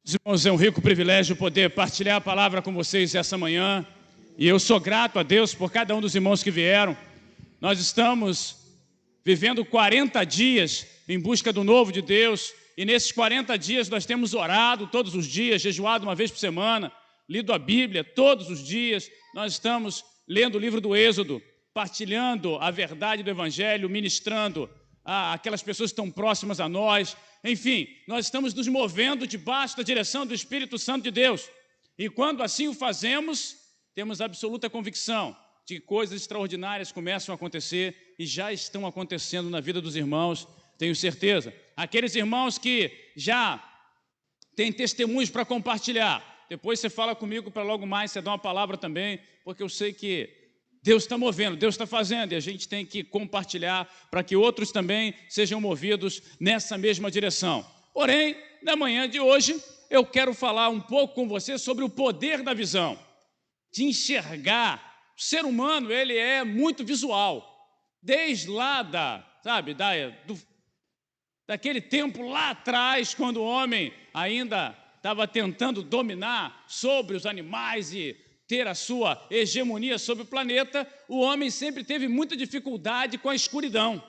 Irmãos, é um rico privilégio poder partilhar a palavra com vocês essa manhã. E eu sou grato a Deus por cada um dos irmãos que vieram. Nós estamos vivendo 40 dias em busca do novo de Deus. E nesses 40 dias nós temos orado todos os dias, jejuado uma vez por semana, lido a Bíblia todos os dias. Nós estamos lendo o livro do Êxodo, partilhando a verdade do Evangelho, ministrando aquelas pessoas que estão próximas a nós. Enfim, nós estamos nos movendo debaixo da direção do Espírito Santo de Deus. E quando assim o fazemos, temos absoluta convicção de que coisas extraordinárias começam a acontecer e já estão acontecendo na vida dos irmãos, tenho certeza. Aqueles irmãos que já têm testemunhos para compartilhar, depois você fala comigo para logo mais você dar uma palavra também, porque eu sei que Deus está movendo, Deus está fazendo, e a gente tem que compartilhar para que outros também sejam movidos nessa mesma direção. Porém, na manhã de hoje, eu quero falar um pouco com você sobre o poder da visão, de enxergar. O ser humano, ele é muito visual, desde lá daquele tempo lá atrás, quando o homem ainda estava tentando dominar sobre os animais e ter a sua hegemonia sobre o planeta, o homem sempre teve muita dificuldade com a escuridão.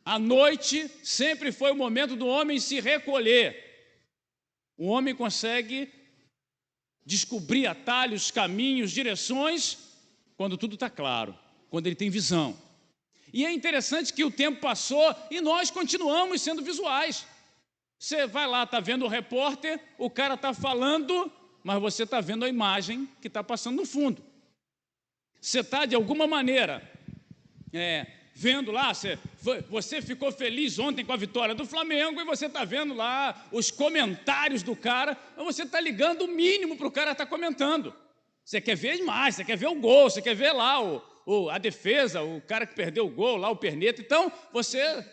A noite sempre foi o momento do homem se recolher. O homem consegue descobrir atalhos, caminhos, direções, quando tudo está claro, quando ele tem visão. E é interessante que o tempo passou e nós continuamos sendo visuais. Você vai lá, está vendo o repórter, o cara está falando, mas você está vendo a imagem que está passando no fundo. Você está, de alguma maneira, vendo lá, você ficou feliz ontem com a vitória do Flamengo e você está vendo lá os comentários do cara, mas você está ligando o mínimo para o cara estar comentando. Você quer ver mais, você quer ver o gol, você quer ver lá a defesa, o cara que perdeu o gol, lá o perneta. Então, você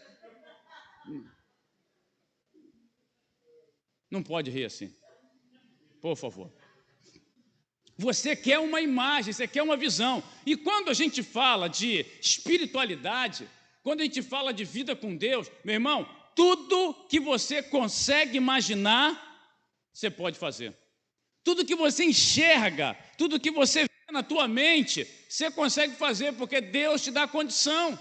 não pode rir assim. Por favor. Você quer uma imagem, você quer uma visão. E quando a gente fala de espiritualidade, quando a gente fala de vida com Deus, meu irmão, tudo que você consegue imaginar, você pode fazer. Tudo que você enxerga, tudo que você vê na tua mente, você consegue fazer, porque Deus te dá condição.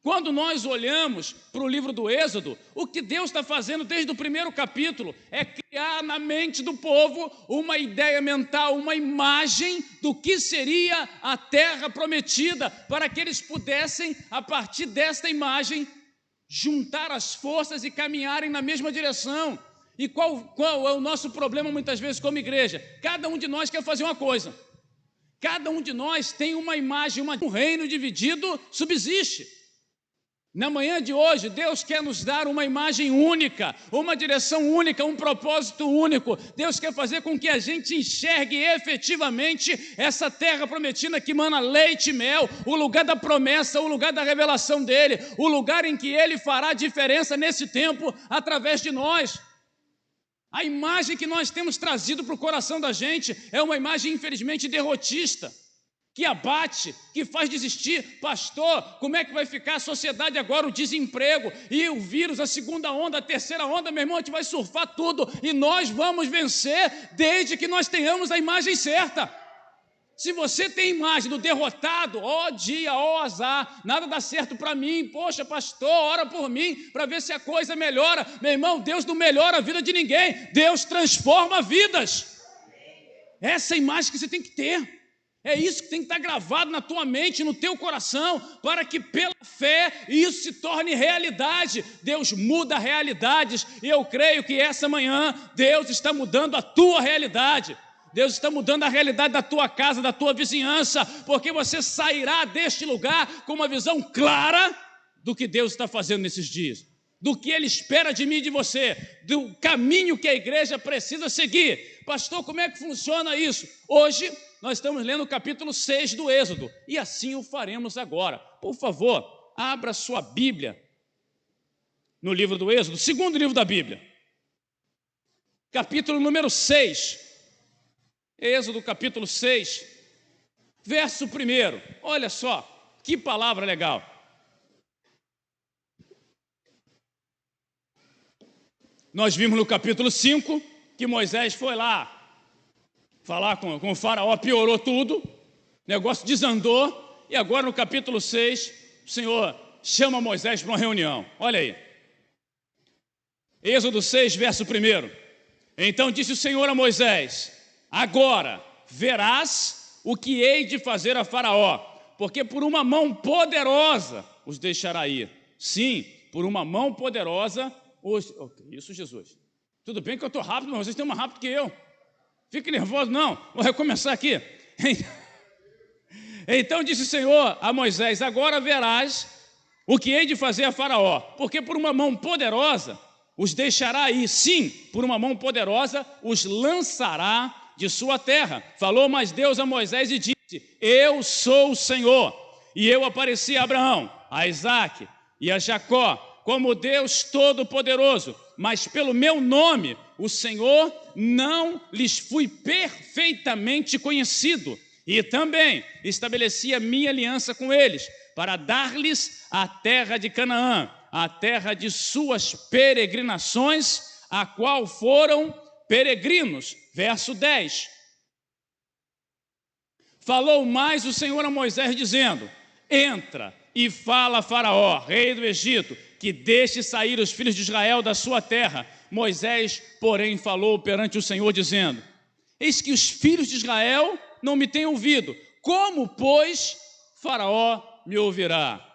Quando nós olhamos para o livro do Êxodo, o que Deus está fazendo desde o primeiro capítulo é criar na mente do povo uma ideia mental, uma imagem do que seria a terra prometida, para que eles pudessem, a partir desta imagem, juntar as forças e caminharem na mesma direção. E qual é o nosso problema muitas vezes como igreja? Cada um de nós quer fazer uma coisa. Cada um de nós tem uma imagem, um reino dividido subsiste. Na manhã de hoje, Deus quer nos dar uma imagem única, uma direção única, um propósito único. Deus quer fazer com que a gente enxergue efetivamente essa terra prometida que mana leite e mel, o lugar da promessa, o lugar da revelação dele, o lugar em que ele fará diferença nesse tempo através de nós. A imagem que nós temos trazido para o coração da gente é uma imagem, infelizmente, derrotista, que abate, que faz desistir. Pastor, como é que vai ficar a sociedade agora, o desemprego e o vírus, a segunda onda, a terceira onda? Meu irmão, a gente vai surfar tudo e nós vamos vencer desde que nós tenhamos a imagem certa. Se você tem a imagem do derrotado, ó dia, ó azar, nada dá certo para mim, poxa pastor, ora por mim para ver se a coisa melhora. Meu irmão, Deus não melhora a vida de ninguém, Deus transforma vidas. Essa é a imagem que você tem que ter. É isso que tem que estar gravado na tua mente, no teu coração, para que pela fé isso se torne realidade. Deus muda realidades e eu creio que essa manhã Deus está mudando a tua realidade. Deus está mudando a realidade da tua casa, da tua vizinhança, porque você sairá deste lugar com uma visão clara do que Deus está fazendo nesses dias, do que Ele espera de mim e de você, do caminho que a igreja precisa seguir. Pastor, como é que funciona isso? Hoje nós estamos lendo o capítulo 6 do Êxodo, e assim o faremos agora. Por favor, abra sua Bíblia no livro do Êxodo, segundo livro da Bíblia, capítulo número 6, Êxodo capítulo 6, verso 1. Olha só, que palavra legal. Nós vimos no capítulo 5 que Moisés foi lá falar com o faraó, piorou tudo, o negócio desandou, e agora no capítulo 6, o Senhor chama Moisés para uma reunião. Olha aí, Êxodo 6, verso 1. Então disse o Senhor a Moisés: agora verás o que hei de fazer a Faraó, porque por uma mão poderosa os deixará ir. Sim, por uma mão poderosa os... Isso, Jesus. Tudo bem que eu estou rápido, mas vocês estão mais rápido que eu. Fique nervoso, não. Vou recomeçar aqui. Então disse o Senhor a Moisés: agora verás o que hei de fazer a Faraó, porque por uma mão poderosa os deixará ir. Sim, por uma mão poderosa os lançará de sua terra. Falou mais Deus a Moisés e disse: eu sou o Senhor. E eu apareci a Abraão, a Isaque e a Jacó como Deus Todo-Poderoso, mas pelo meu nome, o Senhor, não lhes fui perfeitamente conhecido. E também estabeleci a minha aliança com eles, para dar-lhes a terra de Canaã, a terra de suas peregrinações, a qual foram peregrinos. Verso 10. Falou mais o Senhor a Moisés, dizendo: entra e fala a Faraó, rei do Egito, que deixe sair os filhos de Israel da sua terra. Moisés, porém, falou perante o Senhor, dizendo: eis que os filhos de Israel não me têm ouvido. Como, pois, Faraó me ouvirá?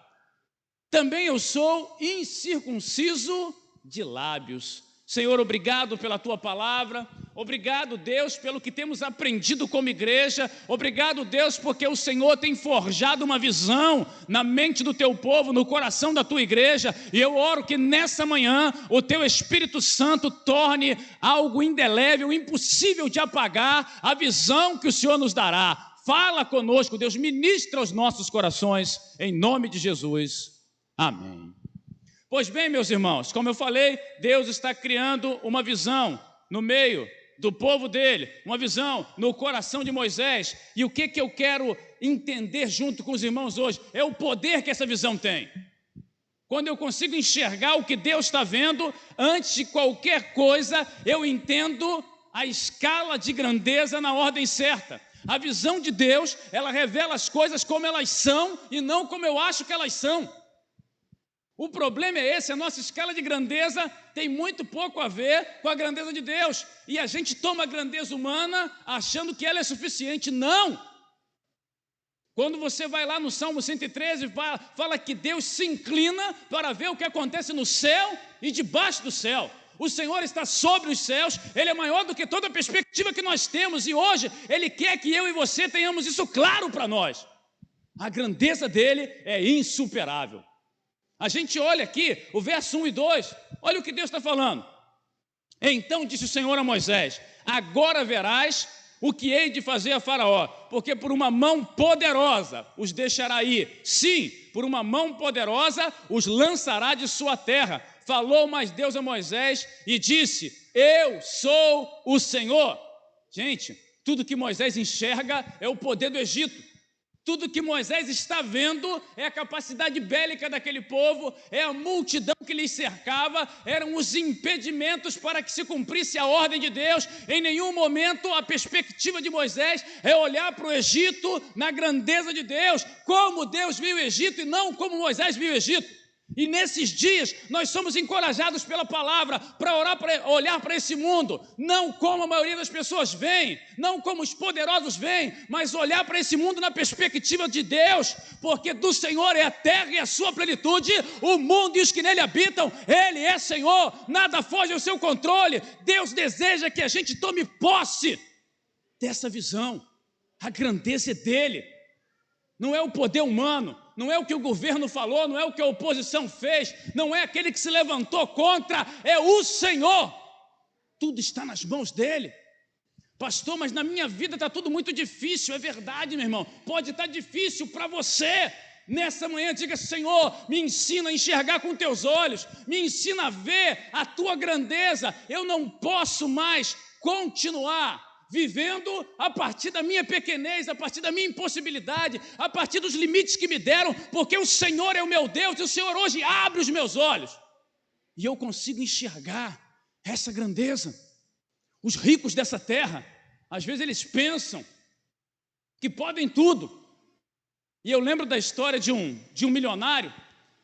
Também eu sou incircunciso de lábios. Senhor, obrigado pela tua palavra, obrigado, Deus, pelo que temos aprendido como igreja, obrigado, Deus, porque o Senhor tem forjado uma visão na mente do teu povo, no coração da tua igreja, e eu oro que nessa manhã o teu Espírito Santo torne algo indelével, impossível de apagar, a visão que o Senhor nos dará. Fala conosco, Deus, ministra os nossos corações, em nome de Jesus, amém. Pois bem, meus irmãos, como eu falei, Deus está criando uma visão no meio do povo dele, uma visão no coração de Moisés. E o que eu quero entender junto com os irmãos hoje é o poder que essa visão tem. Quando eu consigo enxergar o que Deus está vendo, antes de qualquer coisa, eu entendo a escala de grandeza na ordem certa. A visão de Deus, ela revela as coisas como elas são e não como eu acho que elas são. O problema é esse: a nossa escala de grandeza tem muito pouco a ver com a grandeza de Deus, e a gente toma a grandeza humana achando que ela é suficiente. Não! Quando você vai lá no Salmo 113, fala que Deus se inclina para ver o que acontece no céu e debaixo do céu. O Senhor está sobre os céus, Ele é maior do que toda a perspectiva que nós temos, e hoje Ele quer que eu e você tenhamos isso claro para nós. A grandeza dEle é insuperável. A gente olha aqui, o verso 1 e 2, olha o que Deus está falando. Então disse o Senhor a Moisés: agora verás o que hei de fazer a Faraó, porque por uma mão poderosa os deixará ir. Sim, por uma mão poderosa os lançará de sua terra. Falou mais Deus a Moisés e disse: eu sou o Senhor. Gente, tudo que Moisés enxerga é o poder do Egito. Tudo que Moisés está vendo é a capacidade bélica daquele povo, é a multidão que lhes cercava, eram os impedimentos para que se cumprisse a ordem de Deus. Em nenhum momento a perspectiva de Moisés é olhar para o Egito na grandeza de Deus, como Deus viu o Egito e não como Moisés viu o Egito. E nesses dias nós somos encorajados pela palavra para olhar para esse mundo, não como a maioria das pessoas vem, não como os poderosos veem, mas olhar para esse mundo na perspectiva de Deus, porque do Senhor é a terra e a sua plenitude, o mundo e os que nele habitam. Ele é Senhor, nada foge ao seu controle. Deus deseja que a gente tome posse dessa visão. A grandeza é dele, não é o poder humano, não é o que o governo falou, não é o que a oposição fez, não é aquele que se levantou contra, é o Senhor. Tudo está nas mãos dele. Pastor, mas na minha vida está tudo muito difícil. É verdade, meu irmão, pode estar difícil para você. Nessa manhã diga: Senhor, me ensina a enxergar com teus olhos, me ensina a ver a tua grandeza. Eu não posso mais continuar vivendo a partir da minha pequenez, a partir da minha impossibilidade, a partir dos limites que me deram, porque o Senhor é o meu Deus, e o Senhor hoje abre os meus olhos, e eu consigo enxergar essa grandeza. Os ricos dessa terra, às vezes eles pensam que podem tudo. E eu lembro da história de um milionário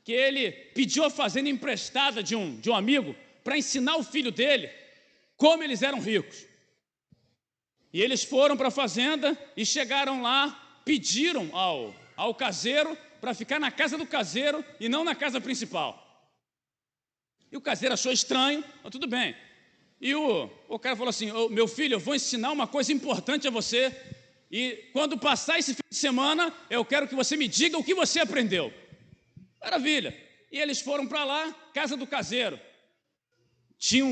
que ele pediu a fazenda emprestada de um amigo para ensinar o filho dele como eles eram ricos. E eles foram para a fazenda e chegaram lá, pediram ao caseiro para ficar na casa do caseiro e não na casa principal. E o caseiro achou estranho, mas tudo bem. E o cara falou assim: meu filho, eu vou ensinar uma coisa importante a você, e quando passar esse fim de semana, eu quero que você me diga o que você aprendeu. Maravilha. E eles foram para lá, casa do caseiro. Tinha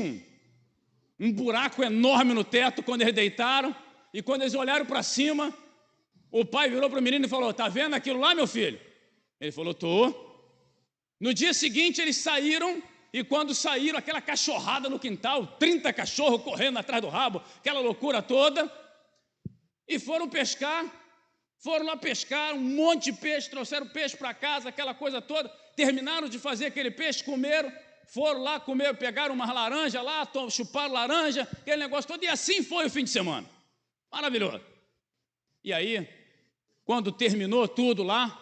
um buraco enorme no teto quando eles deitaram, e quando eles olharam para cima, o pai virou para o menino e falou: tá vendo aquilo lá, meu filho? Ele falou: tô. No dia seguinte eles saíram, e quando saíram, aquela cachorrada no quintal, 30 cachorros correndo atrás do rabo, aquela loucura toda, e foram lá pescar, um monte de peixe, trouxeram peixe para casa, aquela coisa toda, terminaram de fazer aquele peixe, comeram, foram lá comer, pegaram uma laranja lá, chuparam laranja, aquele negócio todo, e assim foi o fim de semana. Maravilhoso. E aí, quando terminou tudo lá,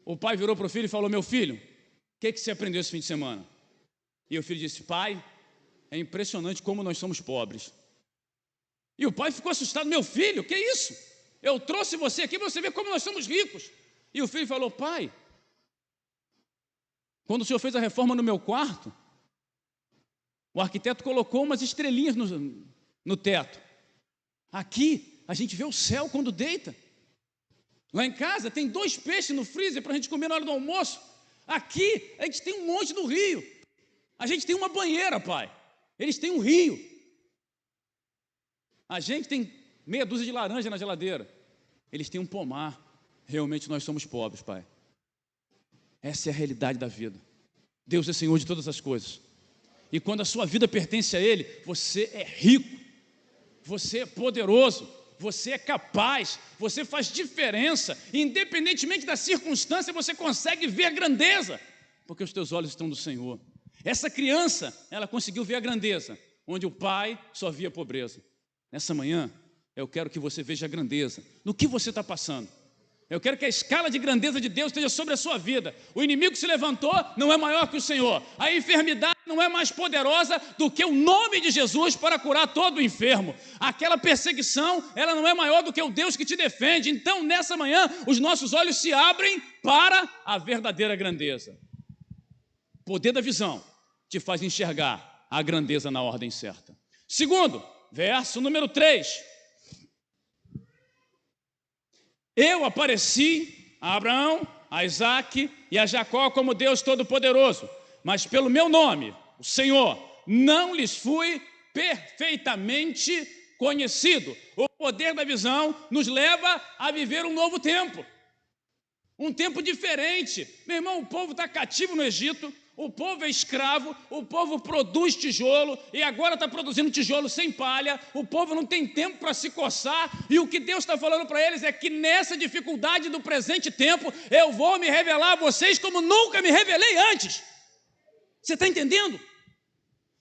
o pai virou para o filho e falou: meu filho, o que você aprendeu esse fim de semana? E o filho disse: pai, é impressionante como nós somos pobres. E o pai ficou assustado: meu filho, que é isso? Eu trouxe você aqui para você ver como nós somos ricos. E o filho falou: pai, quando o senhor fez a reforma no meu quarto, o arquiteto colocou umas estrelinhas no teto. Aqui a gente vê o céu quando deita. Lá em casa tem 2 peixes no freezer para a gente comer na hora do almoço. Aqui a gente tem um monte no rio. A gente tem uma banheira, pai. Eles têm um rio. A gente tem meia dúzia de laranja na geladeira. Eles têm um pomar. Realmente nós somos pobres, pai. Essa é a realidade da vida. Deus é Senhor de todas as coisas. E quando a sua vida pertence a Ele, você é rico, você é poderoso, você é capaz, você faz diferença. Independentemente da circunstância, você consegue ver grandeza, porque os teus olhos estão no Senhor. Essa criança, ela conseguiu ver a grandeza, onde o pai só via pobreza. Nessa manhã, eu quero que você veja a grandeza no que você está passando. Eu quero que a escala de grandeza de Deus esteja sobre a sua vida. O inimigo que se levantou não é maior que o Senhor. A enfermidade não é mais poderosa do que o nome de Jesus para curar todo o enfermo. Aquela perseguição, ela não é maior do que o Deus que te defende. Então, nessa manhã, os nossos olhos se abrem para a verdadeira grandeza. O poder da visão te faz enxergar a grandeza na ordem certa. Segundo, verso número 3. Eu apareci a Abraão, a Isaque e a Jacó como Deus Todo-Poderoso, mas pelo meu nome, o Senhor, não lhes fui perfeitamente conhecido. O poder da visão nos leva a viver um novo tempo, um tempo diferente. Meu irmão, o povo está cativo no Egito, o povo é escravo, o povo produz tijolo e agora está produzindo tijolo sem palha, o povo não tem tempo para se coçar, e o que Deus está falando para eles é que nessa dificuldade do presente tempo, eu vou me revelar a vocês como nunca me revelei antes. Você está entendendo?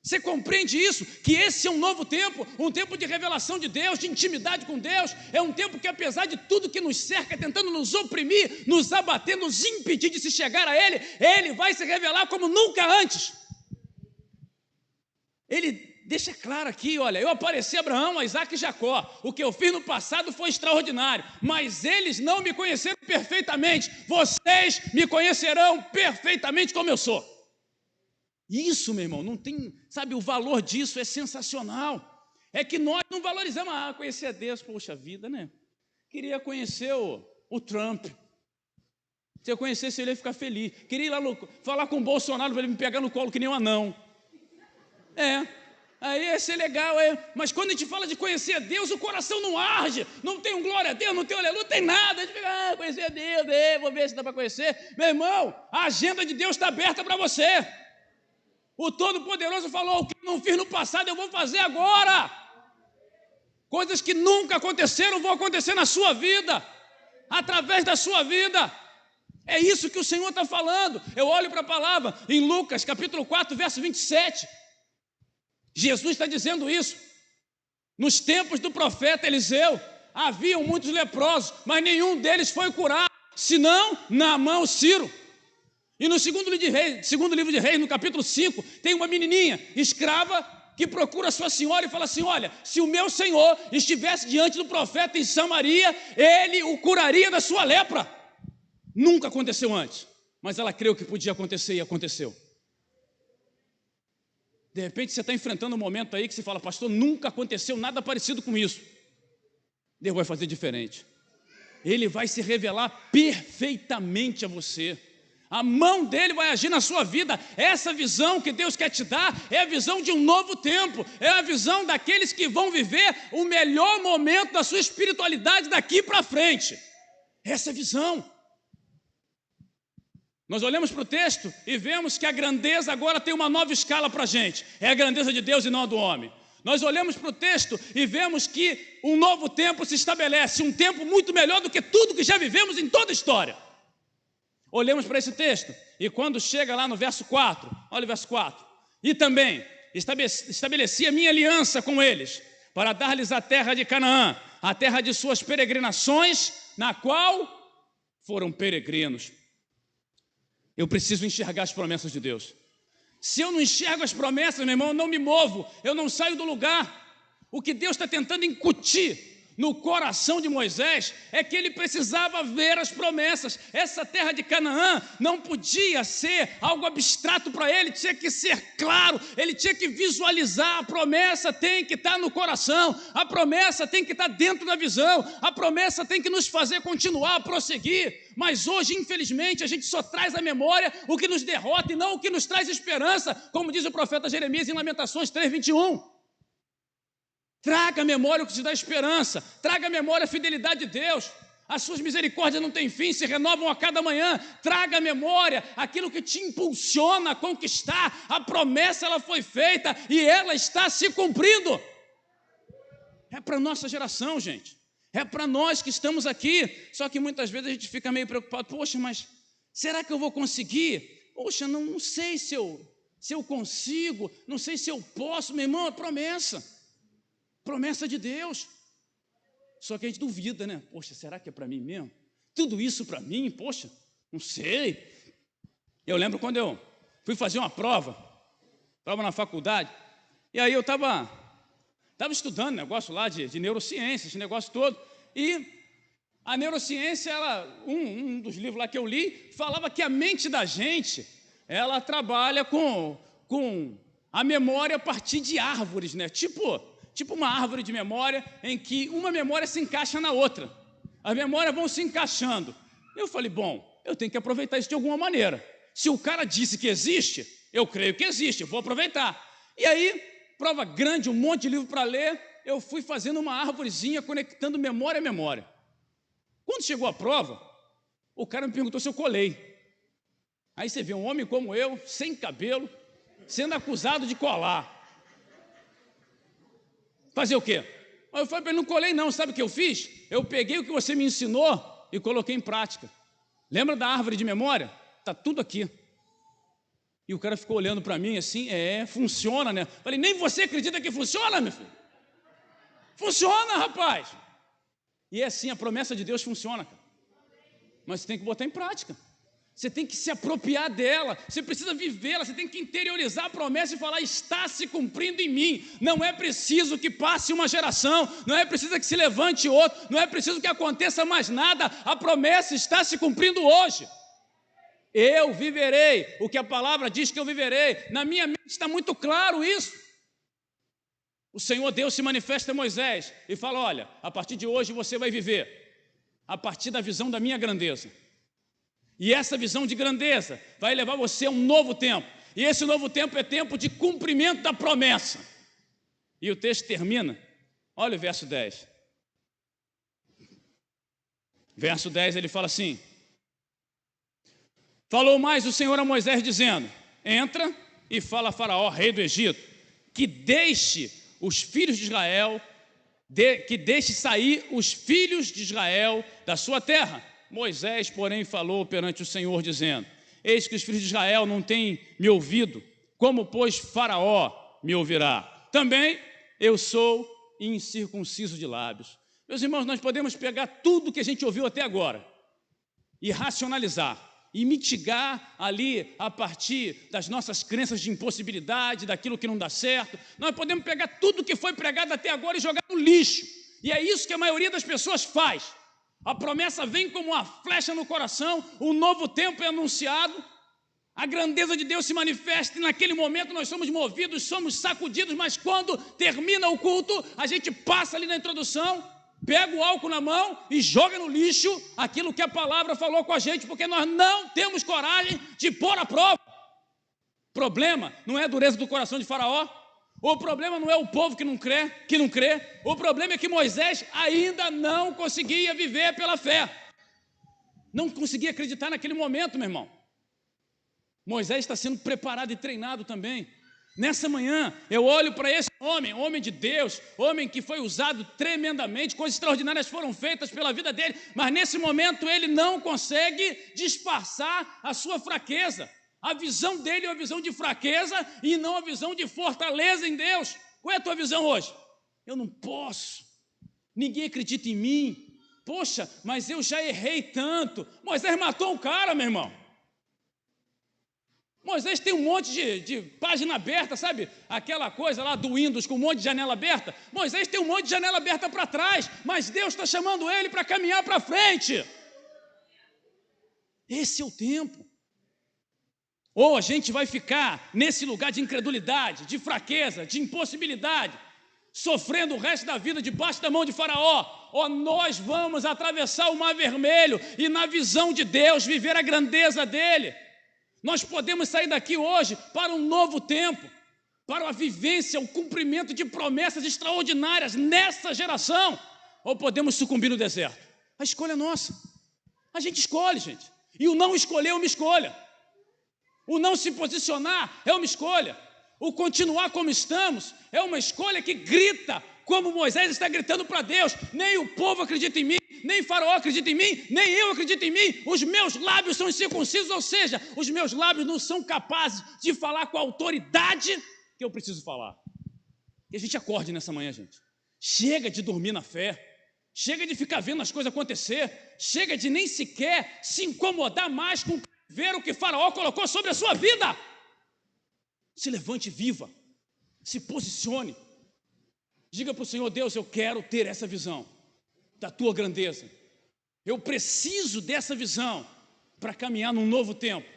Você compreende isso? Que esse é um novo tempo, um tempo de revelação de Deus, de intimidade com Deus. É um tempo que, apesar de tudo que nos cerca, tentando nos oprimir, nos abater, nos impedir de se chegar a Ele, Ele vai se revelar como nunca antes. Ele deixa claro aqui, olha: eu apareci a Abraão, a Isaque e Jacó. O que eu fiz no passado foi extraordinário, mas eles não me conheceram perfeitamente. Vocês me conhecerão perfeitamente como eu sou. Isso, meu irmão, não tem, sabe, o valor disso é sensacional. É que nós não valorizamos, conhecer a Deus, poxa vida, né? Queria conhecer o Trump. Se eu conhecesse ele, eu ia ficar feliz. Queria ir lá falar com o Bolsonaro para ele me pegar no colo que nem um anão. Aí ia ser legal, mas quando a gente fala de conhecer a Deus, o coração não arde, não tem um glória a Deus, não tem um aleluia, não tem nada. A gente fica, conhecer a Deus, vou ver se dá para conhecer. Meu irmão, a agenda de Deus está aberta para você. O Todo-Poderoso falou: o que eu não fiz no passado eu vou fazer agora. Coisas que nunca aconteceram vão acontecer na sua vida, através da sua vida. É isso que o Senhor está falando. Eu olho para a palavra em Lucas capítulo 4, verso 27. Jesus está dizendo isso. Nos tempos do profeta Eliseu, haviam muitos leprosos, mas nenhum deles foi curado, senão Naamã o Ciro. E no segundo livro de Reis, no capítulo 5, tem uma menininha escrava que procura sua senhora e fala assim: olha, se o meu senhor estivesse diante do profeta em Samaria, ele o curaria da sua lepra. Nunca aconteceu antes, mas ela creu que podia acontecer e aconteceu. De repente você está enfrentando um momento aí que você fala: pastor, nunca aconteceu nada parecido com isso. Deus vai fazer diferente. Ele vai se revelar perfeitamente a você. A mão dele vai agir na sua vida. Essa visão que Deus quer te dar é a visão de um novo tempo. É a visão daqueles que vão viver o melhor momento da sua espiritualidade daqui para frente. Essa é a visão. Nós olhamos para o texto e vemos que a grandeza agora tem uma nova escala para a gente. É a grandeza de Deus e não a do homem. Nós olhamos para o texto e vemos que um novo tempo se estabelece. Um tempo muito melhor do que tudo que já vivemos em toda a história. Olhamos para esse texto e quando chega lá no verso 4, olha o verso 4. E também estabeleci a minha aliança com eles, para dar-lhes a terra de Canaã, a terra de suas peregrinações, na qual foram peregrinos. Eu preciso enxergar as promessas de Deus. Se eu não enxergo as promessas, meu irmão, eu não me movo, eu não saio do lugar. O que Deus está tentando incutir no coração de Moisés é que ele precisava ver as promessas. Essa terra de Canaã não podia ser algo abstrato para ele, tinha que ser claro, ele tinha que visualizar. A promessa tem que estar no coração, a promessa tem que estar dentro da visão, a promessa tem que nos fazer continuar a prosseguir. Mas hoje, infelizmente, a gente só traz à memória o que nos derrota e não o que nos traz esperança, como diz o profeta Jeremias em Lamentações 3:21. Traga à memória o que te dá esperança, traga à memória a fidelidade de Deus. As suas misericórdias não têm fim, se renovam a cada manhã. Traga à memória aquilo que te impulsiona a conquistar. A promessa ela foi feita e ela está se cumprindo. É para a nossa geração, gente. É para nós que estamos aqui. Só que muitas vezes a gente fica meio preocupado. Poxa, mas será que eu vou conseguir? Poxa, não sei se eu consigo, não sei se eu posso. Meu irmão, é promessa. Promessa de Deus. Só que a gente duvida, né? Poxa, será que é para mim mesmo? Tudo isso para mim? Poxa, não sei. Eu lembro quando eu fui fazer uma prova na faculdade, e aí eu estava estudando negócio lá de neurociência, esse negócio todo, e a neurociência, um dos livros lá que eu li, falava que a mente da gente, ela trabalha com a memória a partir de árvores, né? Tipo uma árvore de memória em que uma memória se encaixa na outra. As memórias vão se encaixando. Eu falei, bom, eu tenho que aproveitar isso de alguma maneira. Se o cara disse que existe, eu creio que existe, eu vou aproveitar. E aí, prova grande, um monte de livro para ler, eu fui fazendo uma árvorezinha, conectando memória a memória. Quando chegou a prova, o cara me perguntou se eu colei. Aí você vê um homem como eu, sem cabelo, sendo acusado de colar. Fazer o quê? Eu falei para ele, não colei não, sabe o que eu fiz? Eu peguei o que você me ensinou e coloquei em prática. Lembra da árvore de memória? Está tudo aqui. E o cara ficou olhando para mim assim, funciona, né? Falei, nem você acredita que funciona, meu filho? Funciona, rapaz! E é assim, a promessa de Deus funciona, cara. Mas você tem que botar em prática. Você tem que se apropriar dela, você precisa vivê-la, você tem que interiorizar a promessa e falar, está se cumprindo em mim. Não é preciso que passe uma geração, não é preciso que se levante outro, não é preciso que aconteça mais nada, a promessa está se cumprindo hoje. Eu viverei o que a palavra diz que eu viverei. Na minha mente está muito claro isso. O Senhor Deus se manifesta a Moisés e fala, olha, a partir de hoje você vai viver a partir da visão da minha grandeza. E essa visão de grandeza vai levar você a um novo tempo. E esse novo tempo é tempo de cumprimento da promessa. E o texto termina, olha o verso 10. Verso 10 ele fala assim, falou mais o Senhor a Moisés dizendo, entra e fala a Faraó, rei do Egito, que deixe os filhos de Israel, que deixe sair os filhos de Israel da sua terra. Moisés, porém, falou perante o Senhor, dizendo: eis que os filhos de Israel não têm me ouvido, como, pois, Faraó me ouvirá? Também eu sou incircunciso de lábios. Meus irmãos, nós podemos pegar tudo que a gente ouviu até agora e racionalizar, e mitigar ali a partir das nossas crenças de impossibilidade, daquilo que não dá certo. Nós podemos pegar tudo que foi pregado até agora e jogar no lixo. E é isso que a maioria das pessoas faz. A promessa vem como uma flecha no coração, um novo tempo é anunciado, a grandeza de Deus se manifesta e naquele momento nós somos movidos, somos sacudidos, mas quando termina o culto, a gente passa ali na introdução, pega o álcool na mão e joga no lixo aquilo que a palavra falou com a gente, porque nós não temos coragem de pôr à prova. O problema não é a dureza do coração de Faraó, o problema não é o povo que não crê, o problema é que Moisés ainda não conseguia viver pela fé, não conseguia acreditar naquele momento, meu irmão. Moisés está sendo preparado e treinado também. Nessa manhã, eu olho para esse homem de Deus, homem que foi usado tremendamente, coisas extraordinárias foram feitas pela vida dele, mas nesse momento ele não consegue disfarçar a sua fraqueza. A visão dele é uma visão de fraqueza e não a visão de fortaleza em Deus. Qual é a tua visão hoje? Eu não posso, ninguém acredita em mim, poxa, mas eu já errei tanto. Moisés matou um cara, meu irmão. Moisés tem um monte de página aberta, sabe? Aquela coisa lá do Windows com um monte de janela aberta. Moisés tem um monte de janela aberta para trás, mas Deus está chamando ele para caminhar para frente. Esse é o tempo. Ou a gente vai ficar nesse lugar de incredulidade, de fraqueza, de impossibilidade, sofrendo o resto da vida debaixo da mão de Faraó, ou nós vamos atravessar o Mar Vermelho e na visão de Deus viver a grandeza dele. Nós podemos sair daqui hoje para um novo tempo, para a vivência, o cumprimento de promessas extraordinárias nessa geração, ou podemos sucumbir no deserto. A escolha é nossa. A gente escolhe, gente. E o não escolher é uma escolha. O não se posicionar é uma escolha. O continuar como estamos é uma escolha que grita, como Moisés está gritando para Deus: nem o povo acredita em mim, nem Faraó acredita em mim, nem eu acredito em mim, os meus lábios são incircuncisos, ou seja, os meus lábios não são capazes de falar com a autoridade que eu preciso falar. E a gente acorde nessa manhã, gente. Chega de dormir na fé, chega de ficar vendo as coisas acontecer, chega de nem sequer se incomodar mais com ver o que Faraó colocou sobre a sua vida. Se levante, viva, se posicione, diga para o Senhor: Deus, eu quero ter essa visão da tua grandeza, eu preciso dessa visão para caminhar num novo tempo,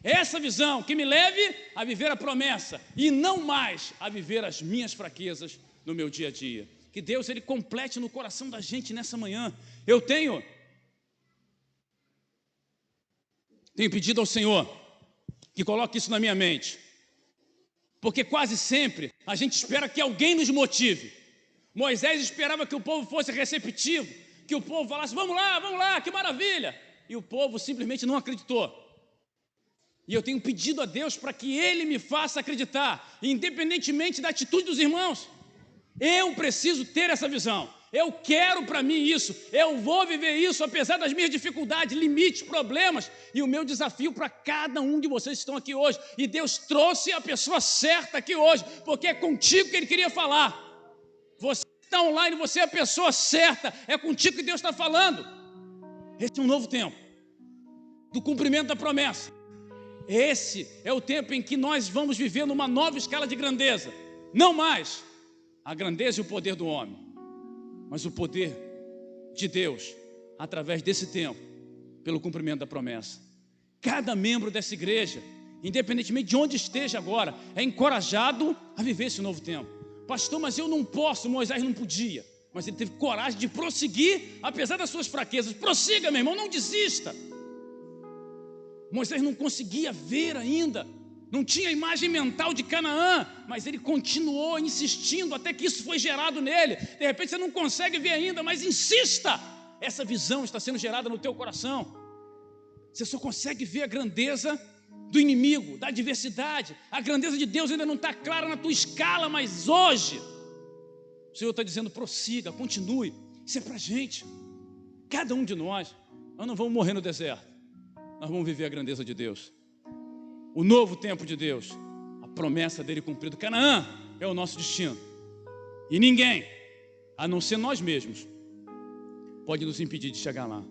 essa visão que me leve a viver a promessa e não mais a viver as minhas fraquezas no meu dia a dia. Que Deus, Ele complete no coração da gente nessa manhã. Eu tenho pedido ao Senhor que coloque isso na minha mente, porque quase sempre a gente espera que alguém nos motive. Moisés esperava que o povo fosse receptivo, que o povo falasse: vamos lá, que maravilha, e o povo simplesmente não acreditou. E eu tenho pedido a Deus para que Ele me faça acreditar, independentemente da atitude dos irmãos. Eu preciso ter essa visão, eu quero para mim isso, eu vou viver isso apesar das minhas dificuldades, limites, problemas. E o meu desafio para cada um de vocês que estão aqui hoje, e Deus trouxe a pessoa certa aqui hoje, porque é contigo que Ele queria falar. Você está online, você é a pessoa certa, é contigo que Deus está falando. Esse é um novo tempo do cumprimento da promessa. Esse é o tempo em que nós vamos viver numa nova escala de grandeza, não mais a grandeza e o poder do homem, mas o poder de Deus através desse tempo, pelo cumprimento da promessa. Cada membro dessa igreja, independentemente de onde esteja agora, é encorajado a viver esse novo tempo. Pastor, mas eu não posso. Moisés não podia, mas ele teve coragem de prosseguir, apesar das suas fraquezas. Prossiga, meu irmão, não desista. Moisés não conseguia ver ainda, não tinha imagem mental de Canaã, mas ele continuou insistindo até que isso foi gerado nele. De repente você não consegue ver ainda, mas insista. Essa visão está sendo gerada no teu coração. Você só consegue ver a grandeza do inimigo, da adversidade. A grandeza de Deus ainda não está clara na tua escala, mas hoje o Senhor está dizendo: prossiga, continue. Isso é para a gente, cada um de nós. Nós não vamos morrer no deserto. Nós vamos viver a grandeza de Deus. O novo tempo de Deus. A promessa dele cumprida. Canaã é o nosso destino. E ninguém, a não ser nós mesmos, pode nos impedir de chegar lá.